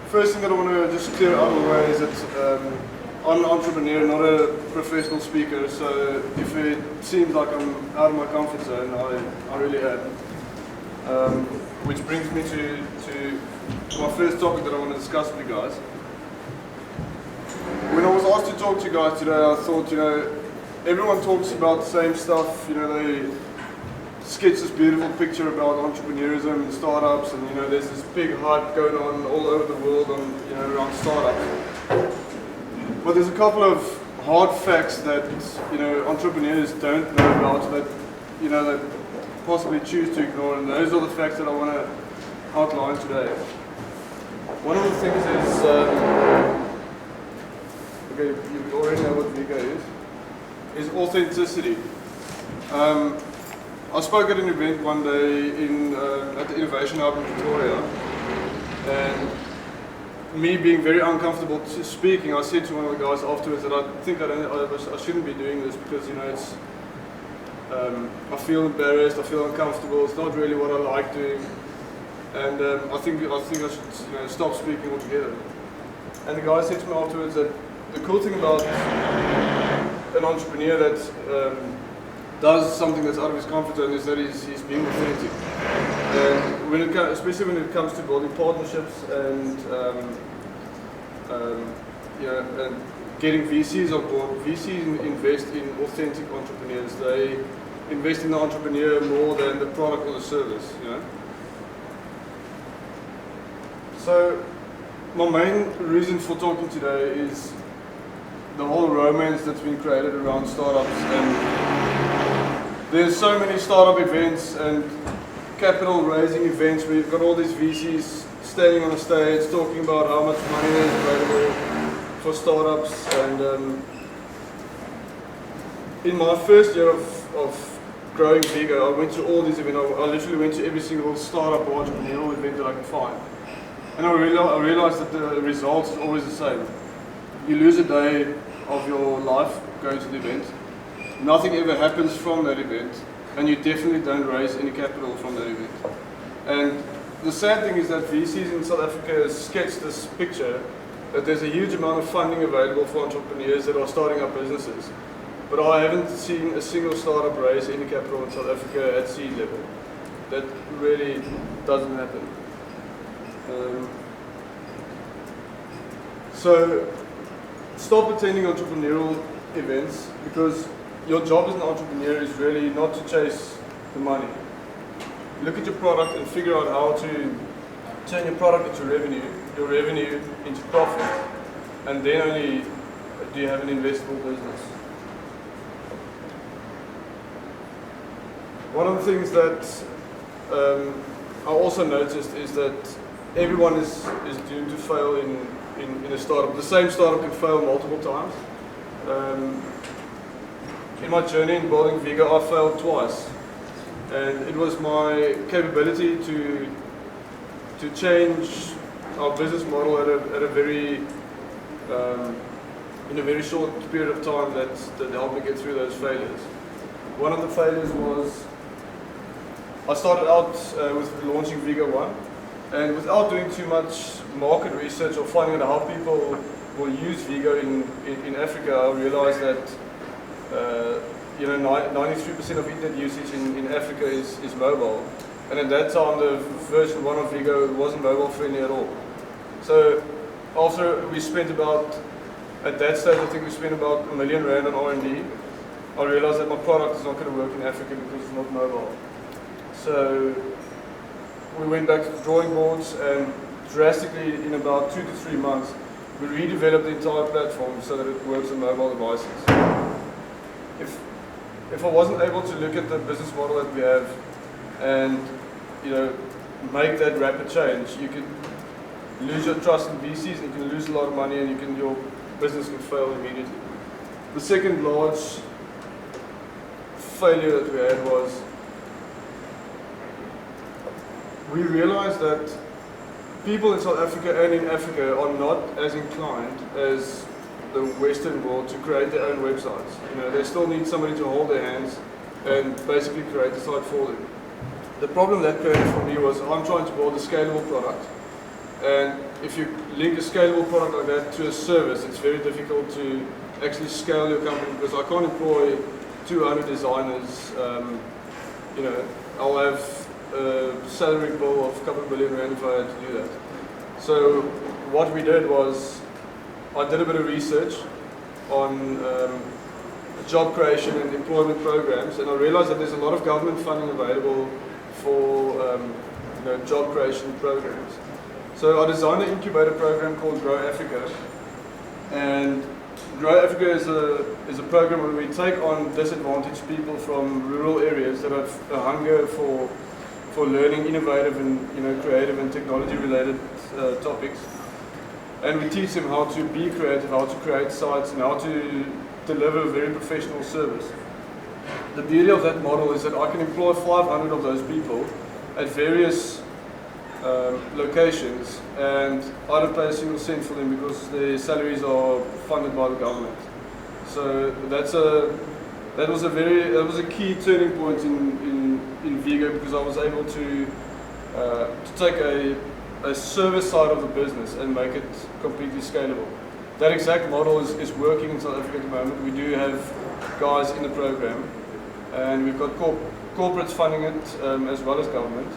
first thing that I want to just clear out of the way is that I'm an entrepreneur, not a professional speaker, so if it seems like I'm out of my comfort zone, I really am. Which brings me to my first topic that I want to discuss with you guys. When I was asked to talk to you guys today, I thought, everyone talks about the same stuff, they sketch this beautiful picture about entrepreneurism and startups, and there's this big hype going on all over the world on around startups. But there's a couple of hard facts that entrepreneurs don't know about that that possibly choose to ignore, and those are the facts that I want to outline today. One of the things is okay, you already know what Vigo is authenticity. I spoke at an event one day at the Innovation Hub in Victoria, and me being very uncomfortable speaking, I said to one of the guys afterwards that I think I shouldn't be doing this because it's I feel embarrassed, I feel uncomfortable. It's not really what I like doing, and I think I should stop speaking altogether. And the guy said to me afterwards that the cool thing about an entrepreneur that does something that's out of his comfort zone is that he's being authentic. And especially when it comes to building partnerships and and getting VCs on board, VCs invest in authentic entrepreneurs. They invest in the entrepreneur more than the product or the service. So my main reason for talking today is the whole romance that's been created around startups, and there's so many startup events and capital raising events where you've got all these VCs standing on a stage talking about how much money is available for startups. And in my first year of growing Vigo, I went to all these events. I literally went to every single startup or entrepreneurial event that I could find. And I realized that the result is always the same. You lose a day of your life going to the event. Nothing ever happens from that event, and you definitely don't raise any capital from that event. And the sad thing is that VCs in South Africa sketch this picture that there's a huge amount of funding available for entrepreneurs that are starting up businesses. But I haven't seen a single startup raise any capital in South Africa at seed level. That really doesn't happen. So stop attending entrepreneurial events, because your job as an entrepreneur is really not to chase the money. Look at your product and figure out how to turn your product into revenue, your revenue into profit, and then only do you have an investable business. One of the things that I also noticed is that everyone is doomed to fail in a startup. The same startup can fail multiple times. In my journey in building Vigo, I failed twice, and it was my capability to change our business model at a very in a very short period of time that helped me get through those failures. One of the failures was I started out with launching Vigo 1, and without doing too much market research or finding out how people will use Vigo in Africa, I realized that 93% of internet usage in Africa is mobile, and at that time the version 1 of Vigo wasn't mobile friendly at all. So after we spent at that stage I think we spent about R1 million on R&D, I realized that my product is not going to work in Africa because it's not mobile. So we went back to the drawing boards, and drastically in about 2 to 3 months we redeveloped the entire platform so that it works on mobile devices. If I wasn't able to look at the business model that we have and make that rapid change, you could lose your trust in VCs, and you can lose a lot of money, and your business can fail immediately. The second large failure that we had was we realized that people in South Africa and in Africa are not as inclined as the Western world to create their own websites. They still need somebody to hold their hands and basically create the site for them. The problem that created for me was I'm trying to build a scalable product, And if you link a scalable product like that to a service, it's very difficult to actually scale your company, because I can't employ 200 designers. You know, I'll have a salary bill of a couple of million rand if I had to do that. So what we did was, I did a bit of research on job creation and employment programs, and I realized that there's a lot of government funding available for you know, job creation programs. So I designed an incubator program called Grow Africa, and Grow Africa is a program where we take on disadvantaged people from rural areas that have a hunger for learning innovative and, you know, creative and technology related topics, and we teach them how to be creative, how to create sites, and how to deliver a very professional service. The beauty of that model is that I can employ 500 of those people at various locations, and I don't pay a single cent for them because their salaries are funded by the government. So that was a key turning point in Vigo, because I was able to take a service side of the business and make it completely scalable. That exact model is working in South Africa at the moment. We do have guys in the program, and we've got corporates funding it as well as government.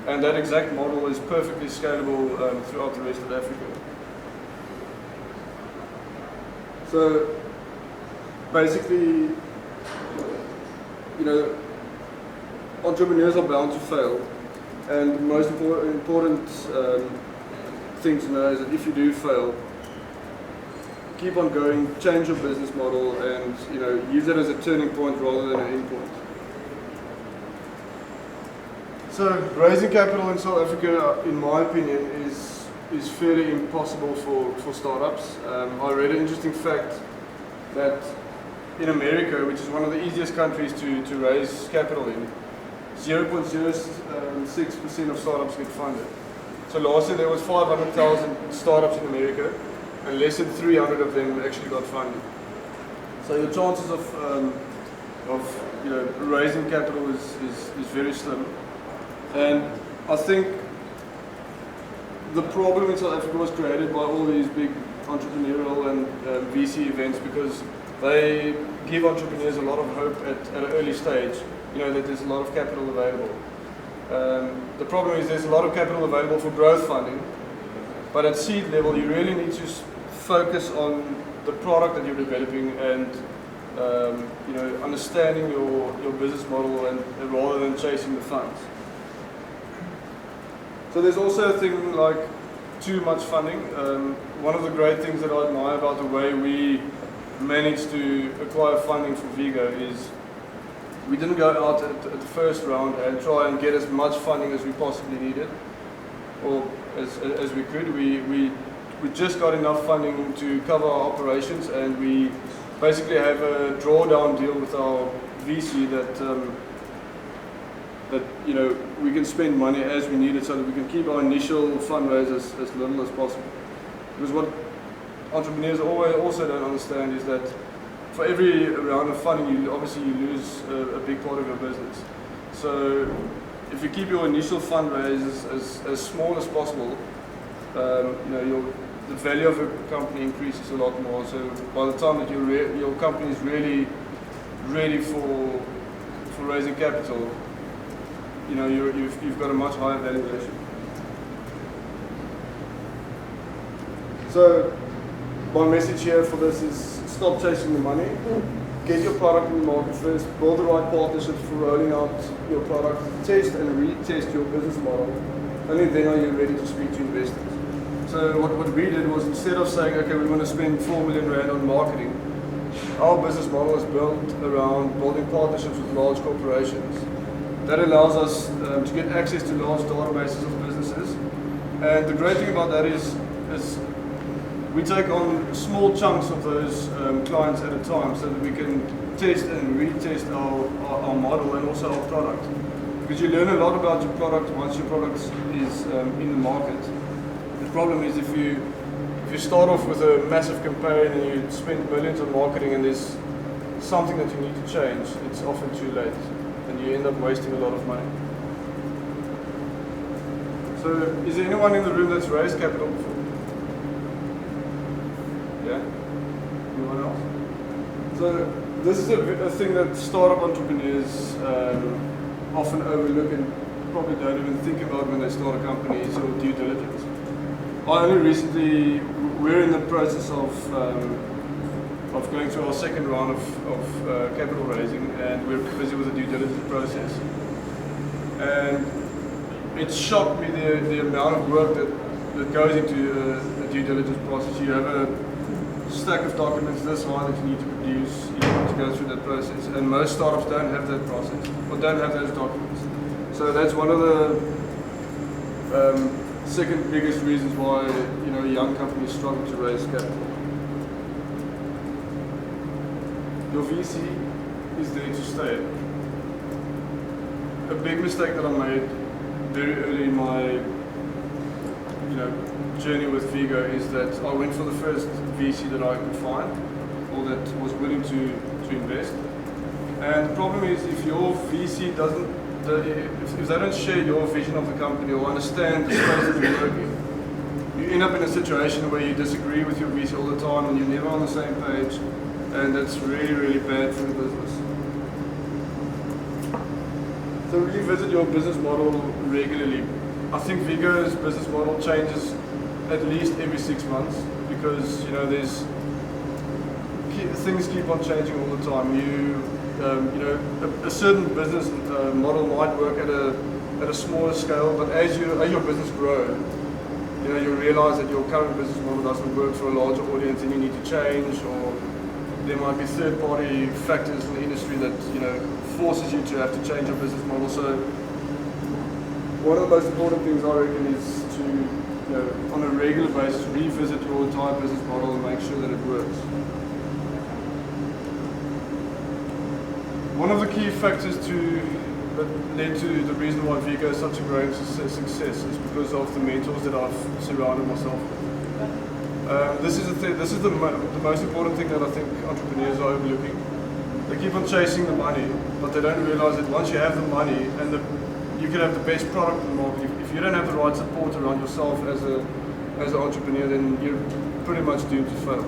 And that exact model is perfectly scalable throughout the rest of Africa. So basically, you know, entrepreneurs are bound to fail. And the most important thing to know is that if you do fail, keep on going, change your business model, and, you know, use it as a turning point rather than an end point. So raising capital in South Africa, in my opinion, is fairly impossible for startups. I read an interesting fact that in America, which is one of the easiest countries to raise capital in, 0.06% of startups get funded. So last year there was 500,000 startups in America, and less than 300 of them actually got funded. So your chances of you know, raising capital is very slim. And I think the problem in South Africa was created by all these big entrepreneurial and VC events, because they give entrepreneurs a lot of hope at an early stage, you know, that there's a lot of capital available. The problem is there's a lot of capital available for growth funding, but at seed level you really need to focus on the product that you're developing and you know, understanding your business model, and rather than chasing the funds. So there's also a thing like too much funding. One of the great things that I admire about the way we managed to acquire funding for Vigo is we didn't go out at the first round and try and get as much funding as we possibly needed, or as we could. We just got enough funding to cover our operations, and we basically have a drawdown deal with our VC that you know, we can spend money as we need it, so that we can keep our initial fundraise as little as possible. Because what entrepreneurs also don't understand is that for every round of funding, you lose a big part of your business. So if you keep your initial fundraise as small as possible, you know, the value of your company increases a lot more. So by the time that your company is really ready for raising capital, you know, you've got a much higher valuation. So my message here for this is stop chasing the money. Get your product in the market first, build the right partnerships for rolling out your product, test and retest your business model, only then are you ready to speak to investors. So what we did was, instead of saying, okay, we're going to spend 4 million rand on marketing, our business model is built around building partnerships with large corporations. That allows us to get access to large databases of businesses. And the great thing about that is we take on small chunks of those clients at a time, so that we can test and retest our model and also our product. Because you learn a lot about your product once your product is in the market. The problem is if you start off with a massive campaign and you spend millions on marketing and there's something that you need to change, it's often too late, and you end up wasting a lot of money. So, is there anyone in the room that's raised capital before? Yeah? Anyone else? So, this is a thing that startup entrepreneurs often overlook and probably don't even think about when they start a company, is your due diligence. I only recently, we're in the process of going through our second round of capital raising, and we're busy with the due diligence process. And it shocked me the amount of work that goes into a due diligence process. You have a stack of documents this high that you need to produce, you need to go through that process, and most startups don't have that process, or don't have those documents. So that's one of the second biggest reasons why young companies struggle to raise capital. Your VC is there to stay. A big mistake that I made very early in my journey with Vigo is that I went for the first VC that I could find, or that was willing to invest. And the problem is, if your VC doesn't, if they don't share your vision of the company or understand the space that you're working, you end up in a situation where you disagree with your VC all the time and you're never on the same page, and that's really, really bad for the business. So revisit your business model regularly. I think Vigo's business model changes at least every 6 months, because things keep on changing all the time. A certain business model might work at a smaller scale, but as your business grows, you realize that your current business model doesn't work for a larger audience, and you need to change, or there might be third-party factors in the industry that forces you to have to change your business model. So one of the most important things I reckon is to, on a regular basis, revisit your entire business model and make sure that it works. One of the key factors that led to the reason why Vigo is such a great success is because of the mentors that I've surrounded myself with. This is the most important thing that I think entrepreneurs are overlooking. They keep on chasing the money, but they don't realize that once you have the money and you can have the best product in the market, if you don't have the right support around yourself as an entrepreneur, then you're pretty much doomed to fail.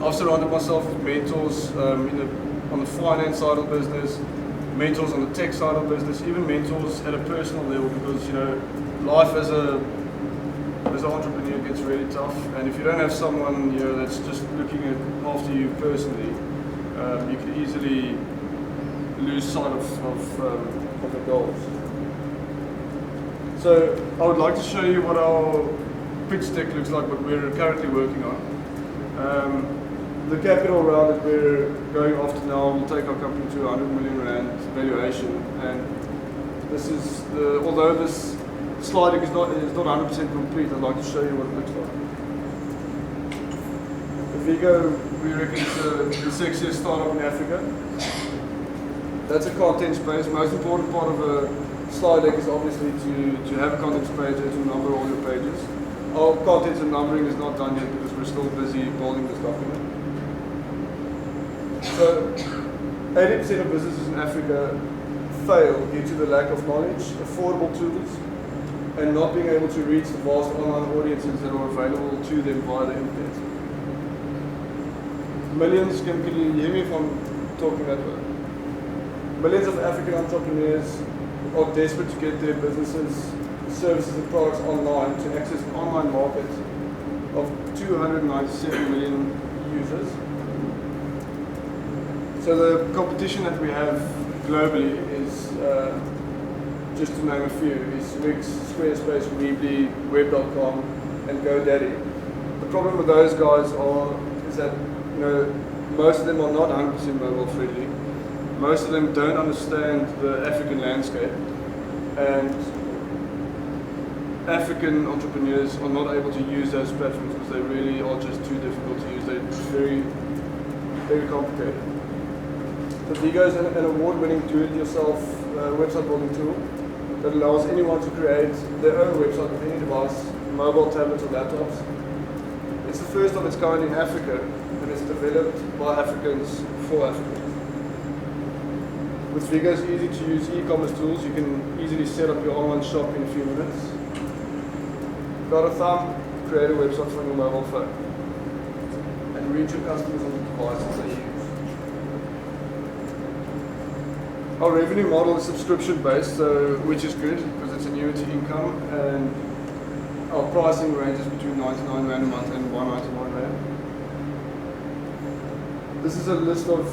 I've surrounded myself with mentors on the finance side of business, mentors on the tech side of business, even mentors at a personal level, because life as an entrepreneur gets really tough, and if you don't have someone that's just looking after you personally, you can easily lose sight of the goals. So I would like to show you what our pitch deck looks like, what we're currently working on. The capital round that we're going after now will take our company to 100 million rand valuation, and this is although this slide deck is not 100% complete, I'd like to show you what it looks like. Vigo, we reckon it's the sexiest startup in Africa. That's a content space. Most important part of a slide deck is obviously to have a contents page and to number all your pages. Our contents and numbering is not done yet because we're still busy building this document. So 80% of businesses in Africa fail due to the lack of knowledge, affordable tools, and not being able to reach the vast online audiences that are available to them via the internet. Millions, can you hear me if I'm talking that way? Millions of African entrepreneurs are desperate to get their businesses, services and products online to access an online market of 297 million users. So the competition that we have globally is, just to name a few, is Wix, Squarespace, Weebly, Web.com, and GoDaddy. The problem with those guys is that most of them are not 100% mobile friendly. Most of them don't understand the African landscape, and African entrepreneurs are not able to use those platforms because they really are just too difficult to use. They're very, very complicated. So Vigo is an award-winning do-it-yourself website building tool that allows anyone to create their own website with any device, mobile, tablets, or laptops. It's the first of its kind in Africa, and it's developed by Africans for Africans. With Vigo's easy-to-use e-commerce tools, you can easily set up your online shop in a few minutes. got a thumb, create a website from your mobile phone and reach your customers on the devices they use. Our revenue model is subscription based, which is good because it's annuity income, and our pricing ranges between 99 Rand a month and 199 Rand. This is a list of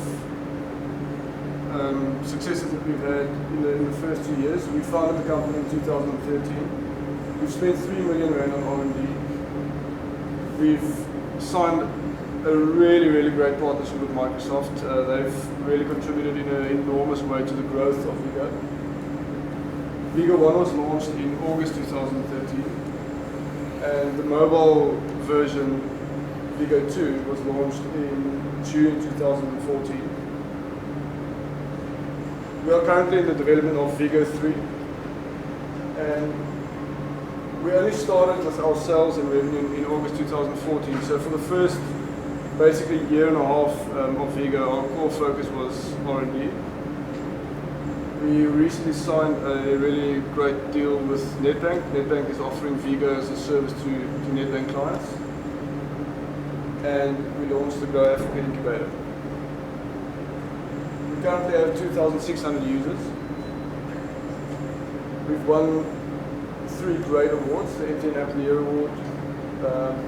successes that we've had in the first 2 years. We founded the company in 2013. We've spent 3 million Rand on R&D. We've signed a really great partnership with Microsoft. They've really contributed in an enormous way to the growth of Vigo. Vigo 1 was launched in August 2013, and the mobile version, Vigo 2, was launched in June 2014. We are currently in the development of Vigo 3, and we only started with our sales and revenue in August 2014. So for the first basically year and a half of Vigo, our core focus was R&D. We recently signed a really great deal with Nedbank. Nedbank is offering Vigo as a service to Nedbank clients, and we launched the Grow Africa Incubator. We currently have 2,600 users. We've won 3 great awards: the MTN App of the Year Award,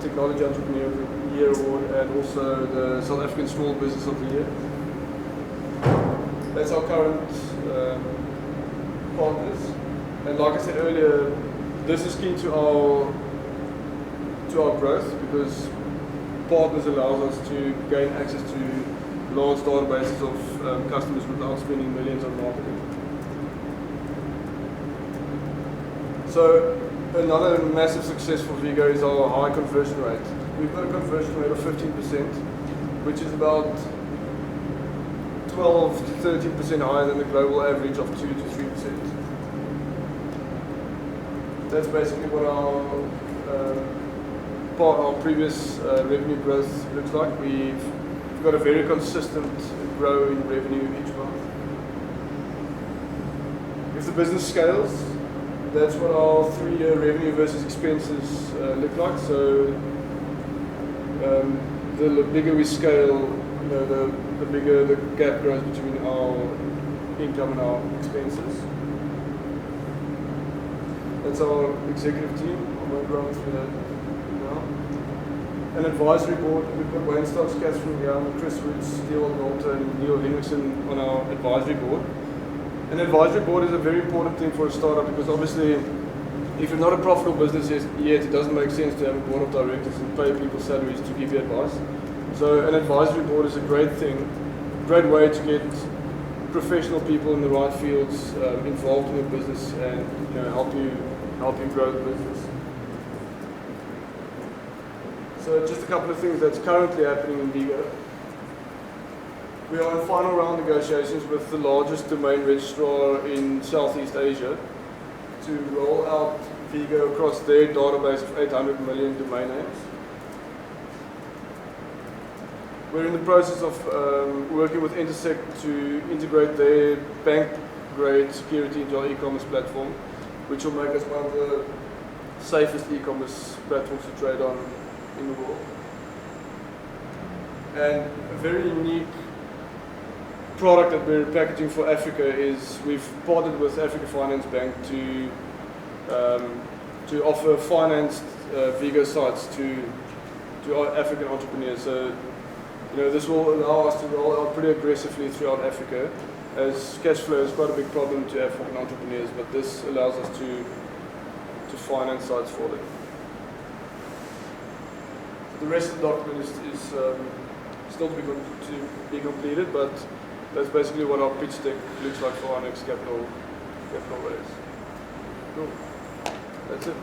Technology Entrepreneur of the Year Award, and also the South African Small Business of the Year. That's our current partners. And like I said earlier, this is key to our growth, because partners allows us to gain access to large databases of customers without spending millions on marketing. So another massive success for Vigo is our high conversion rate. We've got a conversion rate of 15%, which is about 12 to 13% higher than the global average of 2 to 3%. That's basically what our previous revenue growth looks like. We've got a very consistent growth in revenue each month. If the business scales, that's what our 3-year revenue versus expenses look like. So the bigger we scale, the bigger the gap grows between our income and our expenses. That's our executive team. I won't run through that now. An advisory board. We've got Wayne Stocks, Catherine Young, Chris Woods, Stewart Walter, and Neil Henriksen on our advisory board. An advisory board is a very important thing for a startup, because obviously, if you're not a profitable business yet, it doesn't make sense to have a board of directors and pay people salaries to give you advice. So an advisory board is a great thing, great way to get professional people in the right fields involved in your business, and help you grow the business. So just a couple of things that's currently happening in Vigo. We are in final round negotiations with the largest domain registrar in Southeast Asia to roll out Vigo across their database of 800 million domain names. We're in the process of working with Intersect to integrate their bank-grade security into our e-commerce platform, which will make us one of the safest e-commerce platforms to trade on in the world. And a very unique product that we're packaging for Africa is we've partnered with Africa Finance Bank to offer financed Vigo sites to our African entrepreneurs. So this will allow us to roll out pretty aggressively throughout Africa, as cash flow is quite a big problem to African entrepreneurs, but this allows us to finance sites for them. The rest of the document is still to be completed, but that's basically what our pitch deck looks like for our next capital raise. Cool. That's it.